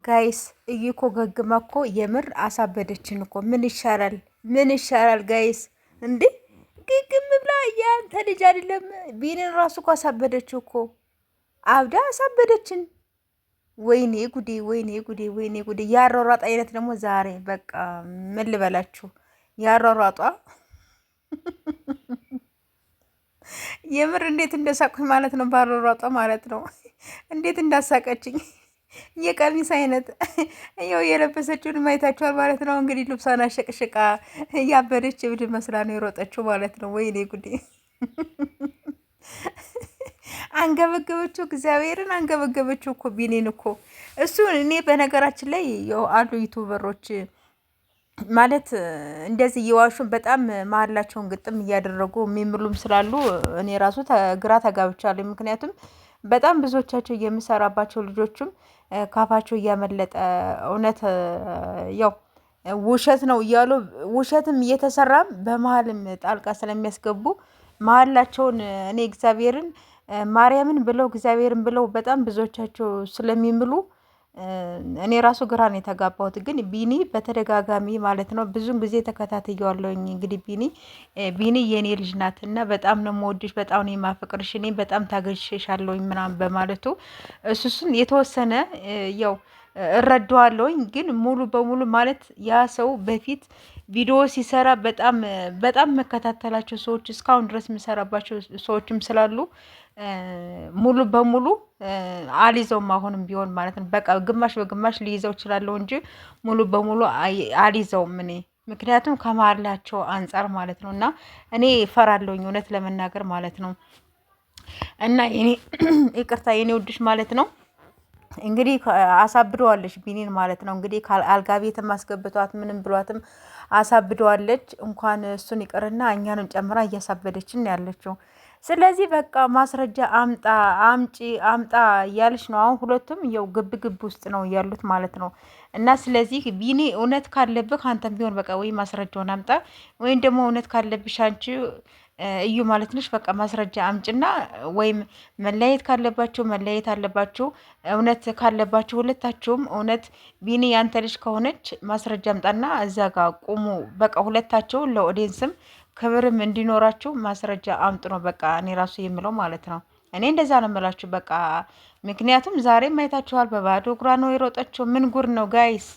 ጋይስ እይኮ ገግማ እኮ የምር አሳበደችን እኮ። ምን ይሻላል? ምን ይሻላል ጋይስ? እንዴ ግግም ብላ ያንተ ልጅ አይደለም ቢኒን ራሱ እኮ አሳበደችው እኮ። አብዳ አሳበደችን። ወይኔ ጉዴ፣ ወይኔ ጉዴ፣ ወይኔ ጉዴ። ያሯሯጥ አይነት ደግሞ ዛሬ በቃ ምን ልበላችሁ፣ ያሯሯጧ የምር እንዴት እንደሳቅኩኝ ማለት ነው። ባሯሯጧ ማለት ነው እንዴት እንዳሳቀችኝ የቀሚስ አይነት ያው የለበሰችውን ማየታችኋል ማለት ነው። እንግዲህ ልብሷን አሸቅሽቃ ያበደች እብድ መስላ ነው የሮጠችው ማለት ነው። ወይኔ ጉዴ አንገበገበችው፣ እግዚአብሔርን አንገበገበችው እኮ ቢኔን እኮ እሱ። እኔ በነገራችን ላይ ያው አሉ ዩቱበሮች ማለት እንደዚህ እየዋሹን በጣም መሀላቸውን ግጥም እያደረጉ የሚምሉም ስላሉ እኔ ራሱ ግራ ተጋብቻለሁ። ምክንያቱም በጣም ብዙዎቻቸው የምሰራባቸው ልጆችም ካፋቸው እያመለጠ እውነት ያው ውሸት ነው እያሉ ውሸትም እየተሰራም በመሀልም ጣልቃ ስለሚያስገቡ መሀላቸውን እኔ እግዚአብሔርን ማርያምን ብለው እግዚአብሔርን ብለው በጣም ብዙዎቻቸው ስለሚምሉ እኔ ራሱ ግራ ነው የተጋባሁት። ግን ቢኒ በተደጋጋሚ ማለት ነው ብዙን ጊዜ ተከታትየዋለሁኝ። እንግዲህ ቢኒ የኔ ልጅ ናት እና በጣም ነው የምወድሽ፣ በጣም ነው የማፈቅርሽ፣ እኔ በጣም ታገሽሻለሁኝ ምናምን በማለቱ እሱን የተወሰነ ያው እረዳዋለሁኝ። ግን ሙሉ በሙሉ ማለት ያ ሰው በፊት ቪዲዮ ሲሰራ በጣም መከታተላቸው ሰዎች እስካሁን ድረስ የምሰራባቸው ሰዎችም ስላሉ ሙሉ በሙሉ አልይዘውም። አሁንም ቢሆን ማለት ነው በቃ ግማሽ በግማሽ ሊይዘው እችላለሁ እንጂ ሙሉ በሙሉ አልይዘውም እኔ ምክንያቱም ከመሀላቸው አንጻር ማለት ነው። እና እኔ እፈራለሁኝ እውነት ለመናገር ማለት ነው። እና እኔ ይቅርታ የኔ ውድሽ ማለት ነው እንግዲህ አሳብደዋለች ቢኒን ማለት ነው። እንግዲህ አልጋ ቤት ማስገብቷት ምንም ብሏትም አሳብደዋለች። እንኳን እሱን ይቅርና እኛንም ጨምራ እያሳበደችን ያለችው። ስለዚህ በቃ ማስረጃ አምጣ እያለች ነው። አሁን ሁለቱም ያው ግብ ግብ ውስጥ ነው ያሉት ማለት ነው። እና ስለዚህ ቢኒ እውነት ካለብህ አንተም ቢሆን በቃ ወይ ማስረጃውን አምጣ ወይም ደግሞ እውነት ካለብሽ አንቺ እዩ ማለት ነሽ። በቃ ማስረጃ አምጭና ወይም መለያየት ካለባችሁ መለያየት አለባችሁ። እውነት ካለባችሁ ሁለታችሁም እውነት ቢኒ ያንተ ልጅ ከሆነች ማስረጃ አምጣና እዛ ጋር ቁሙ። በቃ ሁለታችሁ ለኦዲየንስም ክብርም እንዲኖራችሁ ማስረጃ አምጡ ነው በቃ እኔ ራሱ የምለው ማለት ነው። እኔ እንደዛ ነው የምላችሁ በቃ። ምክንያቱም ዛሬ ማየታችኋል፣ በባዶ እግሯ ነው የሮጠችው። ምን ጉር ነው ጋይስ?